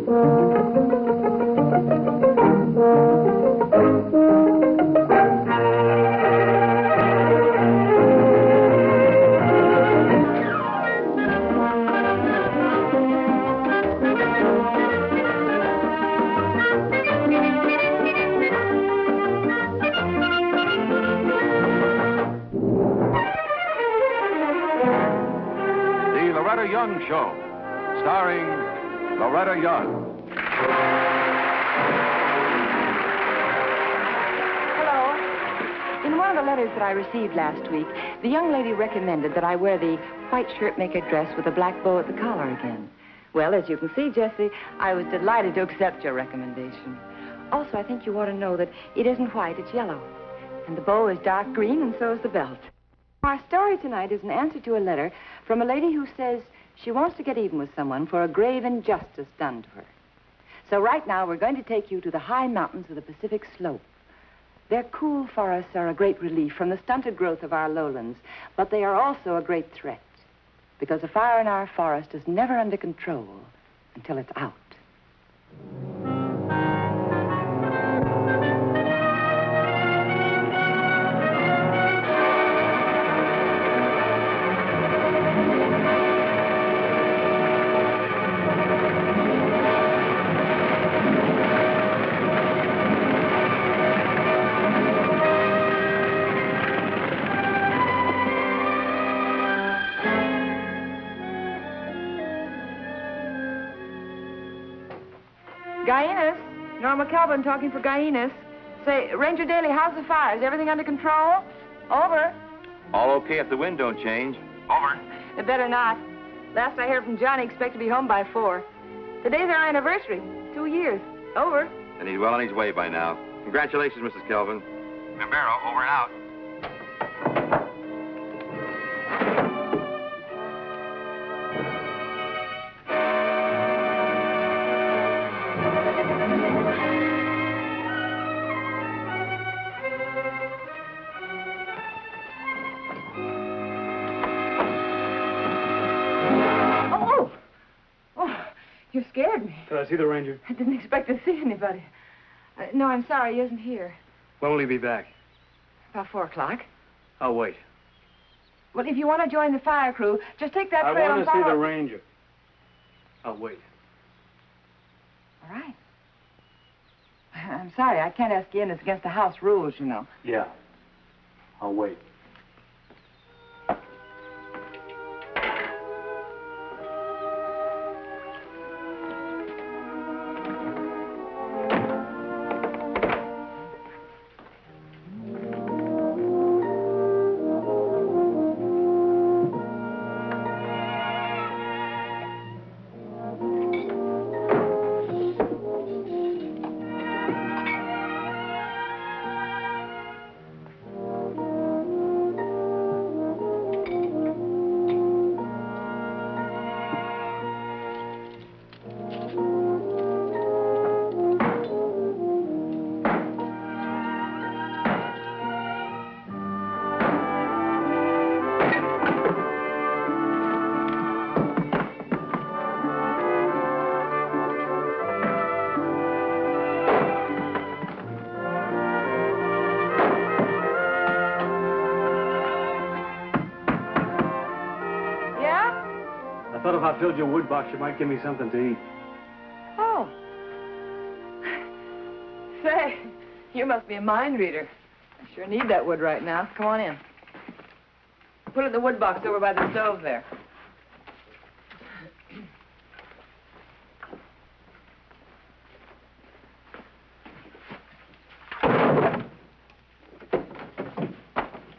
Loretta Young Show, starring Loretta Young. Hello. In one of the letters that I received last week, the young lady recommended that I wear the white shirt maker dress with a black bow at the collar again. Well, as you can see, Jessie, I was delighted to accept your recommendation. Also, I think you ought to know that it isn't white, it's yellow. And the bow is dark green, and so is the belt. Our story tonight is an answer to a letter from a lady who says she wants to get even with someone for a grave injustice done to her. So right now, we're going to take you to the high mountains of the Pacific Slope. Their cool forests are a great relief from the stunted growth of our lowlands, but they are also a great threat, because the fire in our forest is never under control until it's out. Norma Calvin talking for Guyanas. Say, Ranger Daly, how's the fire? Is everything under control? Over. All okay if the wind don't change. Over. It better not. Last I heard from Johnny, expect to be home by 4. Today's our anniversary. 2 years. Over. And he's well on his way by now. Congratulations, Mrs. Kelvin. Membero, over and out. You scared me. Did I see the ranger? I didn't expect to see anybody. No, I'm sorry, he isn't here. When will he be back? About 4 o'clock. I'll wait. Well, if you want to join the fire crew, just take that trail I want and to see follow. the ranger. I'll wait. All right. I'm sorry, I can't ask you in. It's against the house rules, you know. Yeah. I'll wait. If I filled your wood box, you might give me something to eat. Oh. Say, you must be a mind reader. I sure need that wood right now. Come on in. Put it in the wood box over by the stove there.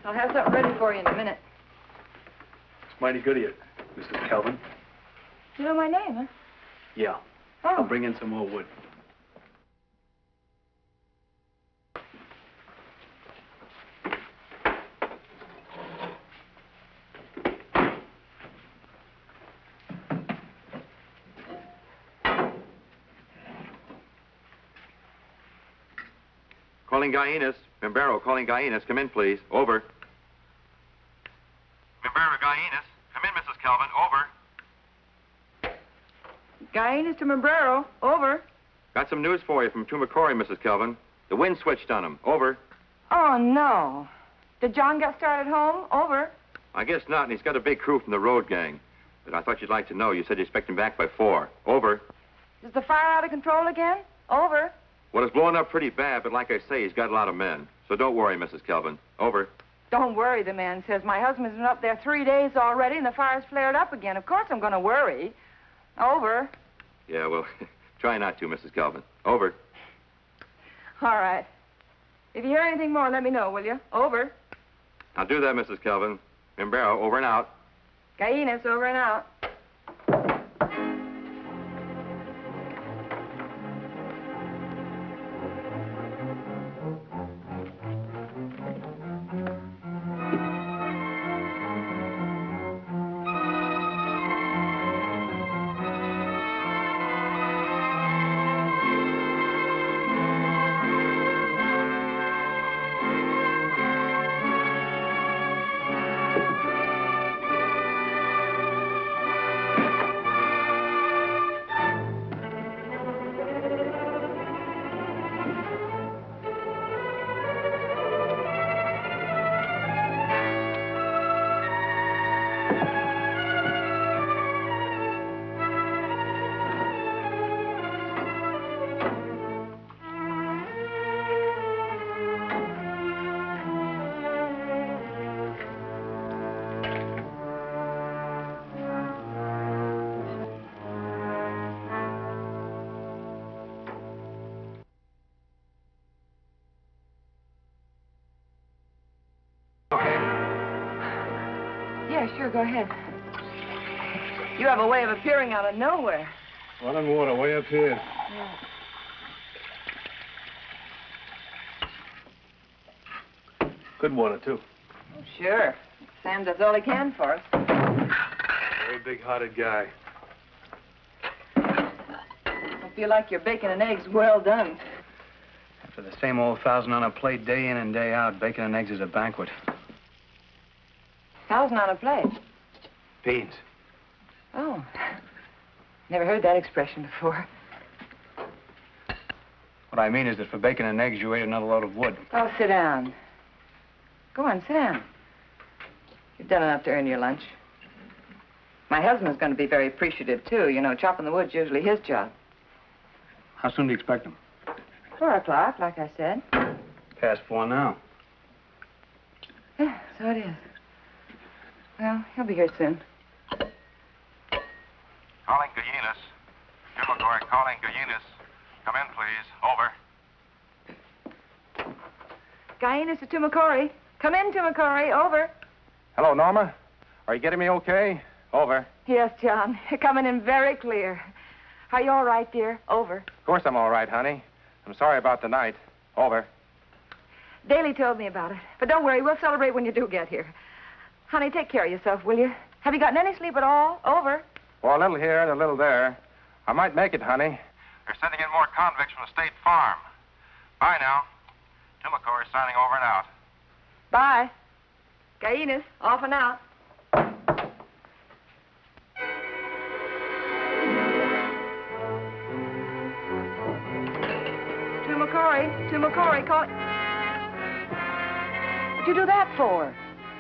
I'll have something ready for you in a minute. It's mighty good of you, Mrs. Kelvin. You know my name, huh? Yeah. Oh. I'll bring in some more wood. Calling Guyanas. Membero, calling Guyanas. Come in, please. Over. Membero, Guyanas. Come in, Mrs. Kelvin. Over. Guyanas to Murderous. Over. Got some news for you from Tumakori, Mrs. Kelvin. The wind switched on him. Over. Oh, no. Did John get started home? Over. I guess not, and he's got a big crew from the road gang. But I thought you'd like to know. You said you expect him back by 4. Over. Is the fire out of control again? Over. Well, it's blowing up pretty bad, but like I say, he's got a lot of men. So don't worry, Mrs. Kelvin. Over. Don't worry, the man says. My husband's been up there 3 days already, and the fire's flared up again. Of course I'm going to worry. Over. Yeah, well, try not to, Mrs. Kelvin. Over. All right. If you hear anything more, let me know, will you? Over. I'll do that, Mrs. Kelvin. Mimbero, over and out. Guyanas, over and out. Yeah, sure, go ahead. You have a way of appearing out of nowhere. Running water way up here. Yeah. Good water, too. Oh, sure. Sam does all he can for us. Very big-hearted guy. I feel like your bacon and eggs well done. After the same old 1,000 on a plate day in and day out, bacon and eggs is a banquet. 1,000 on a plate. Beans. Oh. Never heard that expression before. What I mean is that for bacon and eggs, you ate another load of wood. Oh, sit down. Go on, sit down. You've done enough to earn your lunch. My husband's going to be very appreciative, too. You know, chopping the wood's usually his job. How soon do you expect them? 4 o'clock, like I said. Past 4 now. Yeah, so it is. Well, he'll be here soon. Calling Guyanas. Tumakori calling Guyanas. Come in, please. Over. Guyanas to Tumakori. Come in, Tumakori. Over. Hello, Norma. Are you getting me okay? Over. Yes, John. You're coming in very clear. Are you all right, dear? Over. Of course I'm all right, honey. I'm sorry about the night. Over. Daly told me about it. But don't worry, we'll celebrate when you do get here. Honey, take care of yourself, will you? Have you gotten any sleep at all? Over. Well, a little here and a little there. I might make it, honey. They're sending in more convicts from the state farm. Bye now. Tumakori signing over and out. Bye. Guyanas, off and out. Tumakori, call it. What'd you do that for?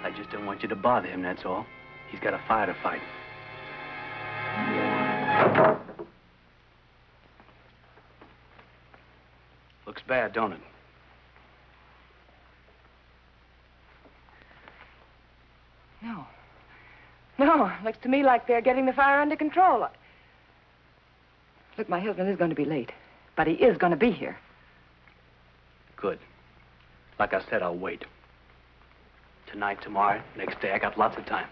I just don't want you to bother him, that's all. He's got a fire to fight. Looks bad, don't it? No. No, looks to me like they're getting the fire under control. Look, my husband is going to be late, but he is going to be here. Good. Like I said, I'll wait. Tonight, tomorrow, next day, I got lots of time.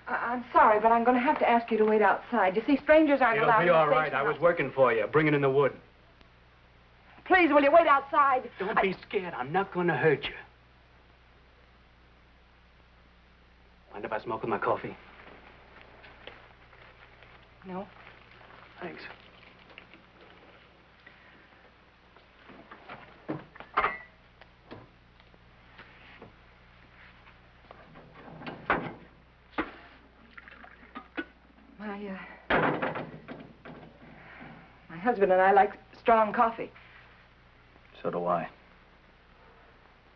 I'm sorry, but I'm going to have to ask you to wait outside. You see, strangers aren't allowed in the It'll be all station right. I was house. working for you, bringing in the wood. Please, will you wait outside? Don't be scared. I'm not going to hurt you. Mind if I smoke with my coffee? No. Thanks. My husband and I like strong coffee. So do I.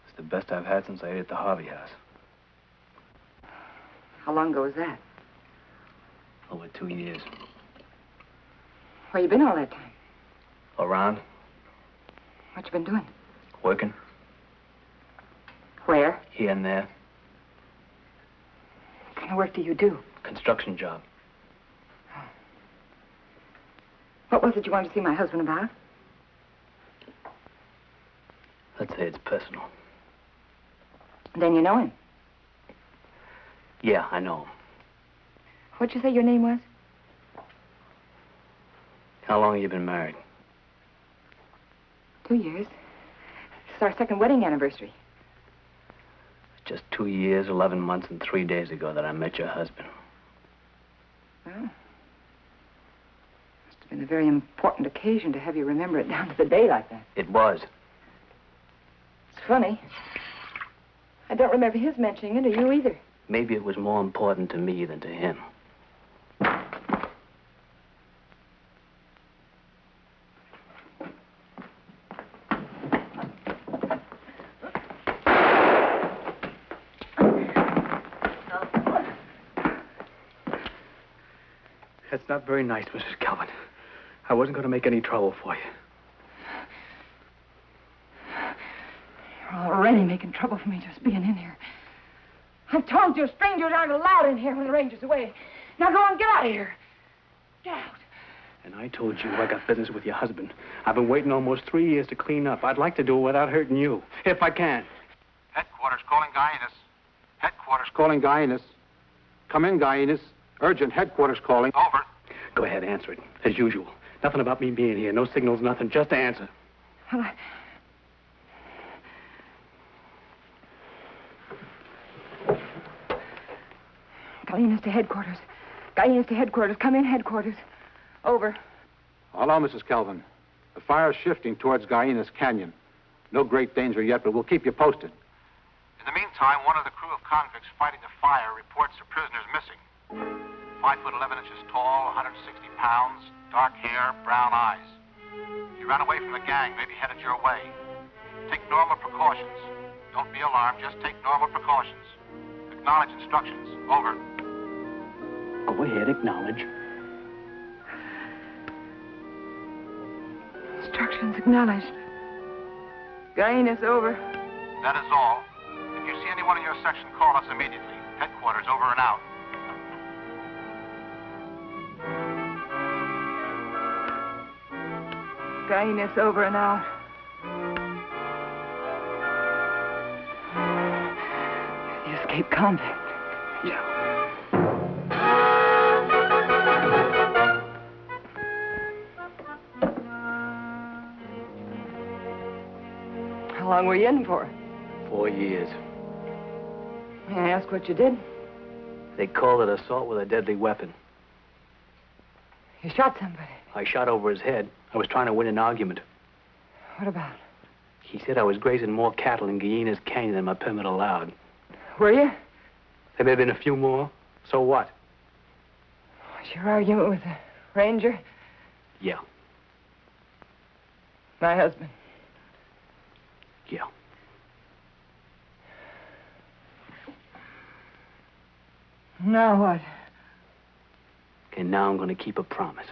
It's the best I've had since I ate at the Harvey House. How long ago was that? Over 2 years. Where you been all that time? Around, What you been doing? working, Where? here and there. What kind of work do you do? Construction job. What was it you wanted to see my husband about? Let's say it's personal. Then you know him. Yeah, I know him. What'd you say your name was? How long have you been married? 2 years. It's our second wedding anniversary. Just 2 years, 11 months, and 3 days ago that I met your husband. Well, must have been a very important occasion to have you remember it down to the day like that. It was. It's funny. I don't remember his mentioning it, or you either. Maybe it was more important to me than to him. That's not very nice, Mrs. Calvin. I wasn't going to make any trouble for you. You're already making trouble for me just being in here. I've told you strangers aren't allowed in here when the ranger's away. Now go on, get out of here. Get out. And I told you I got business with your husband. I've been waiting almost 3 years to clean up. I'd like to do it without hurting you, if I can. Headquarters calling Guy Enos. Headquarters calling Guy Enos. Come in, Guy Enos. Urgent headquarters calling. Over. Go ahead, answer it, as usual. Nothing about me being here. No signals, nothing. Just answer. Well, Gallinas to headquarters. Gallinas to headquarters. Come in, headquarters. Over. Hello, Mrs. Kelvin. The fire's shifting towards Guy Enos Canyon. No great danger yet, but we'll keep you posted. In the meantime, one of the crew of convicts fighting the fire reports the prisoner's missing. 5 foot 11 inches tall, 160 pounds, dark hair, brown eyes. He ran away from the gang, maybe headed your way. Take normal precautions. Don't be alarmed, just take normal precautions. Acknowledge instructions. Over. Go ahead, acknowledge. Instructions acknowledged. Gallinas, over. That is all. If you see anyone in your section, call us immediately. Headquarters, over and out. Gallinas, over and out. The escaped convict. Yeah. How long were you in for? 4 years. May I ask what you did? They called it assault with a deadly weapon. You shot somebody. I shot over his head. I was trying to win an argument. What about? He said I was grazing more cattle in Guiana's Canyon than my permit allowed. Were you? There may have been a few more. So what? Was your argument with the ranger? Yeah. My husband. Yeah. Now what? Okay, now I'm going to keep a promise.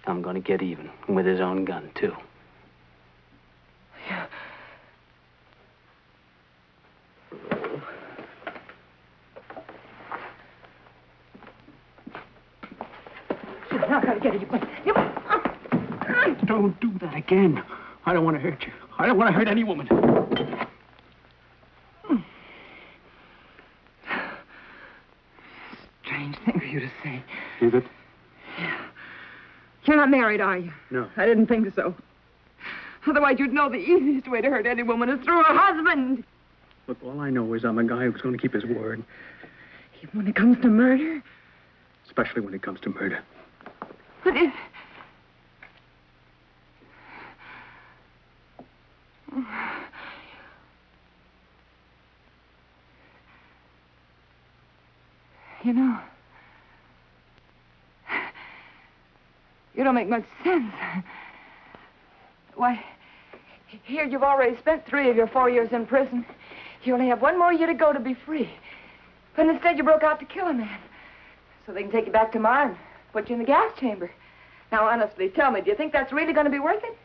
I'm going to get even with his own gun, too. Yeah. You're not going to get it. Don't do that again. I don't want to hurt you. I don't want to hurt any woman. Strange thing for you to say. Is it? Yeah. You're not married, are you? No. I didn't think so. Otherwise, you'd know the easiest way to hurt any woman is through her husband. Look, all I know is I'm a guy who's going to keep his word. Even when it comes to murder? Especially when it comes to murder. But if... You know, You don't make much sense. Why, here you've already spent 3 of your 4 years in prison. You only have 1 more year to go to be free. But instead you broke out to kill a man. So they can take you back tomorrow and put you in the gas chamber. Now, honestly, tell me, do you think that's really going to be worth it?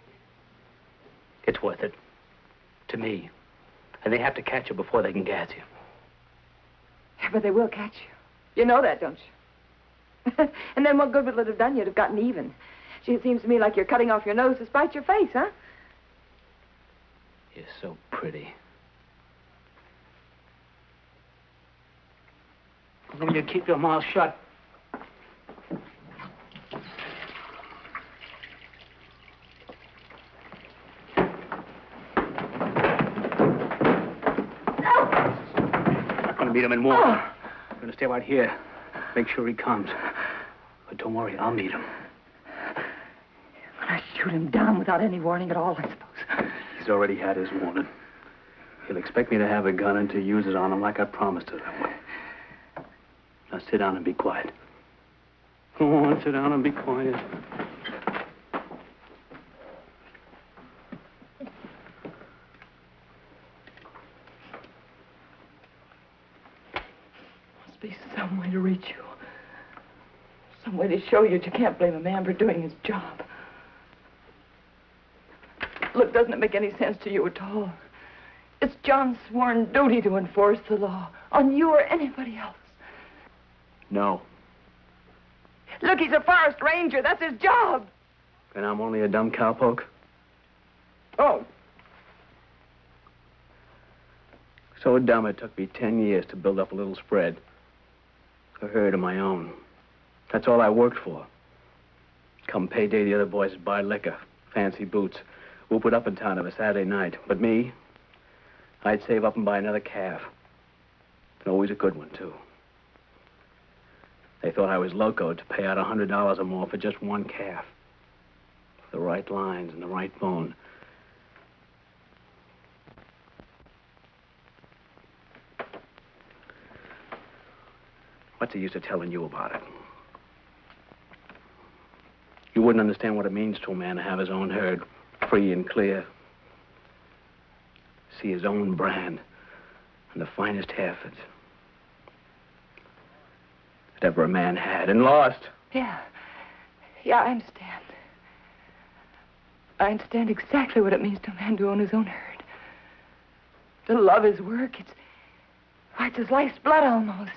It's worth it. To me. And they have to catch you before they can gas you. Yeah, but they will catch you. You know that, don't you? And then what good would it have done you to have gotten even? Gee, it seems to me like you're cutting off your nose to spite your face, huh? You're so pretty. Will you keep your mouth shut? Not gonna meet him in war. I'm gonna stay right here. Make sure he comes. But don't worry, I'll meet him. When I shoot him down without any warning at all, I suppose. He's already had his warning. He'll expect me to have a gun and to use it on him like I promised to him. Now sit down and be quiet. Go on, sit down and be quiet. Must be some way to reach you. Some way to show you that you can't blame a man for doing his job. Look, doesn't it make any sense to you at all? It's John's sworn duty to enforce the law on you or anybody else. No. Look, he's a forest ranger. That's his job. And I'm only a dumb cowpoke? Oh. So dumb it took me 10 years to build up a little spread. A herd of my own. That's all I worked for. Come payday, the other boys would buy liquor, fancy boots, whoop it up in town of a Saturday night. But me, I'd save up and buy another calf. And always a good one, too. They thought I was loco to pay out $100 or more for just one calf. The right lines and the right bone. What's the use of telling you about it? You wouldn't understand what it means to a man to have his own herd, free and clear. See his own brand and the finest Herefords that ever a man had and lost. Yeah, I understand. I understand exactly what it means to a man to own his own herd. To love his work, it's his life's blood almost.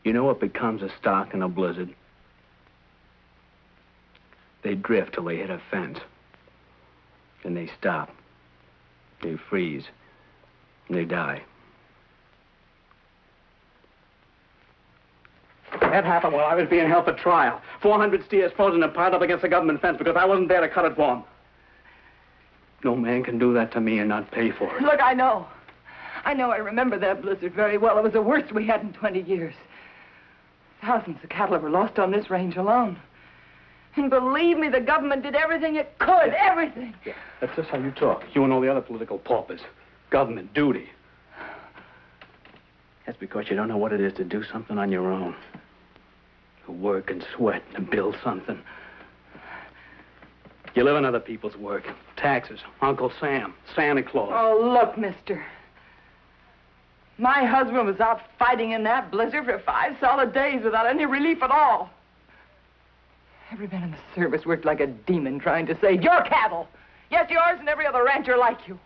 You know what becomes a stock in a blizzard? They drift till they hit a fence. Then they stop. They freeze. And they die. That happened while I was being held for trial. 400 steers frozen and piled up against the government fence because I wasn't there to cut it for them. No man can do that to me and not pay for it. Look, I know. I remember that blizzard very well. It was the worst we had in 20 years. Thousands of cattle were lost on this range alone. And believe me, the government did everything it could, everything. Yeah, that's just how you talk. You and all the other political paupers. Government duty. That's because you don't know what it is to do something on your own. To work and sweat and build something. You live on other people's work. Taxes, Uncle Sam, Santa Claus. Oh, look, mister. My husband was out fighting in that blizzard for 5 solid days without any relief at all. Every man in the service worked like a demon trying to save your cattle. Yes, yours and every other rancher like you.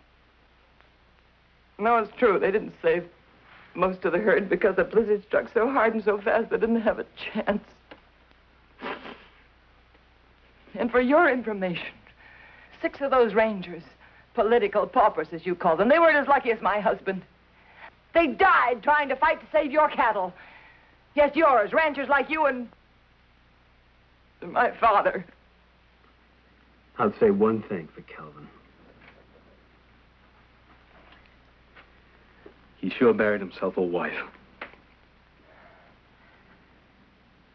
No, it's true. They didn't save most of the herd because the blizzard struck so hard and so fast they didn't have a chance. And for your information, 6 of those rangers, political paupers as you call them, they weren't as lucky as my husband. They died trying to fight to save your cattle. Yes, yours, ranchers like you and my father. I'll say one thing for Calvin. He sure buried himself a wife.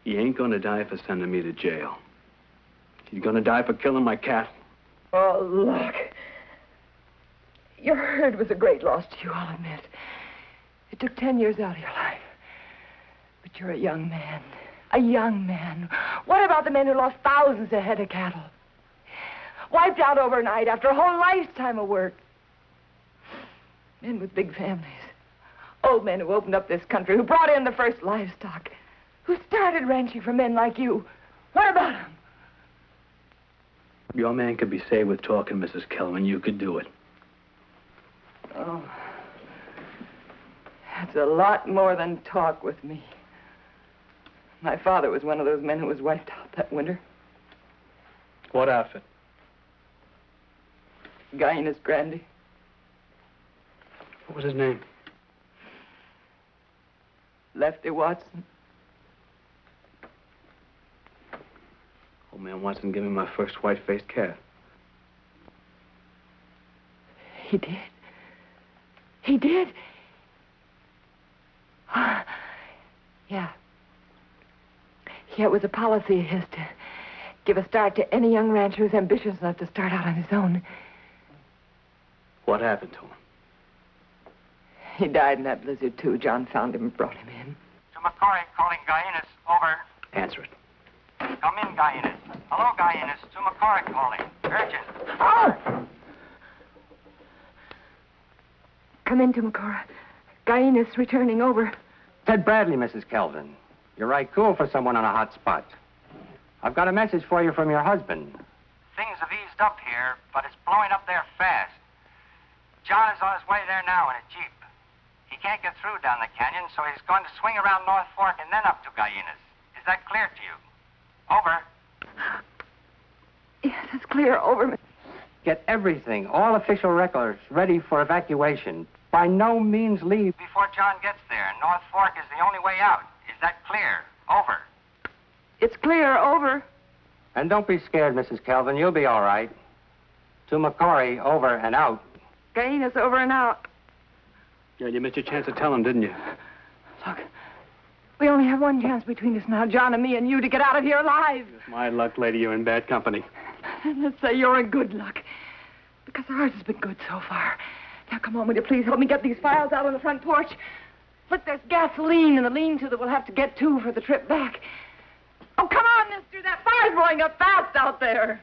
He ain't gonna die for sending me to jail. He's gonna die for killing my cattle. Oh, look. Your herd was a great loss to you, I'll admit. It took 10 years out of your life. But you're a young man A young man. What about the men who lost thousands of head of cattle? Wiped out overnight after a whole lifetime of work. Men with big families. Old men who opened up this country, who brought in the first livestock, who started ranching for men like you. What about them? Your man could be saved with talking, Mrs. Kelvin. You could do it. Oh. That's a lot more than talk with me. My father was one of those men who was wiped out that winter. What outfit? Guinness Grandy. What was his name? Lefty Watson. Old man Watson gave me my first white-faced calf. He did. He did. Yeah. Yeah, it was a policy of his to give a start to any young rancher who's ambitious enough to start out on his own. What happened to him? He died in that blizzard, too. John found him and brought him in. To McCoy, calling Guyanus. Over. Answer it. Come in, Guyanus. Hello, Guyanus. To McCoy calling. Urgent. Oh! Come into Macora. Guyanus returning. Over. Ted Bradley, Mrs. Kelvin. You're right cool for someone on a hot spot. I've got a message for you from your husband. Things have eased up here, but it's blowing up there fast. John is on his way there now in a Jeep. He can't get through down the canyon, so he's going to swing around North Fork and then up to Guyanus. Is that clear to you? Over. Yes, it's clear. Over. Get everything, all official records, ready for evacuation. By no means leave Before John gets there, North Fork is the only way out. Is that clear? Over. It's clear. Over. And don't be scared, Mrs. Kelvin. You'll be all right. To McCory, over and out. Guyanus, over and out. Yeah, you missed your chance to tell him, didn't you? Look, we only have one chance between us now, John and me and you, to get out of here alive. It's my luck, lady. You're in bad company. Let's say you're in good luck. Because ours has been good so far. Now, come on, will you please help me get these files out on the front porch? Look, there's gasoline in the lean-to that we'll have to get to for the trip back. Oh, come on, mister. That fire's blowing up fast out there.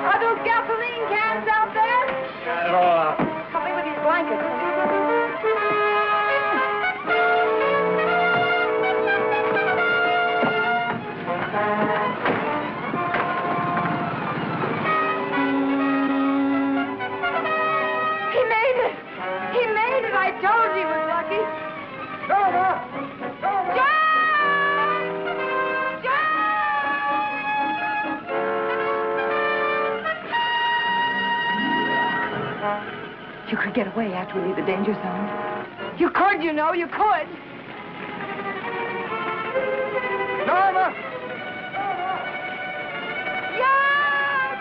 Are those gasoline cans out there? Got it all out. Help me with these blankets. He made it! He made it! I told you he was lucky. John! You could get away after we leave the danger zone. You could, you know, you could. Norma! Yes!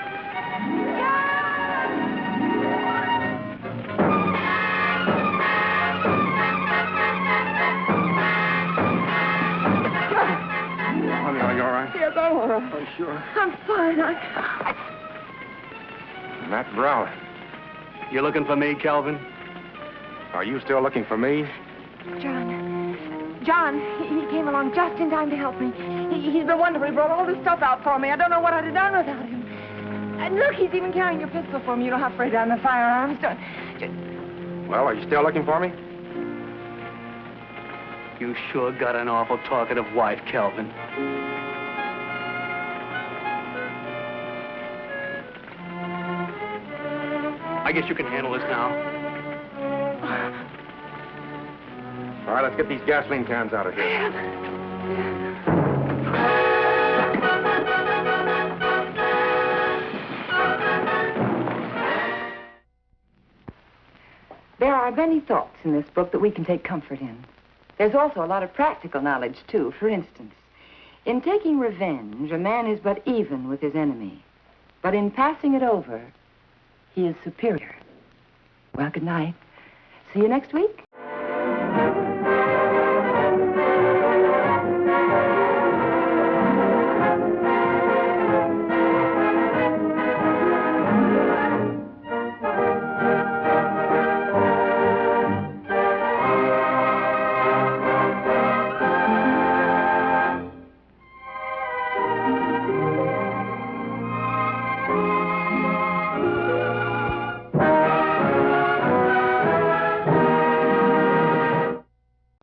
Honey, are you all right? Yes, I'm all right. Oh, sure. I'm fine. Matt Rawley. You looking for me, Kelvin? Are you still looking for me? John, he came along just in time to help me. He's been wonderful. He brought all this stuff out for me. I don't know what I'd have done without him. And look, he's even carrying your pistol for me. You don't have to afraid I'm the firearms. Well, are you still looking for me? You sure got an awful talkative wife, Kelvin. I guess you can handle this now. All right, let's get these gasoline cans out of here. There are many thoughts in this book that we can take comfort in. There's also a lot of practical knowledge, too. For instance, in taking revenge, a man is but even with his enemy. But in passing it over, he is superior. Well, good night. See you next week.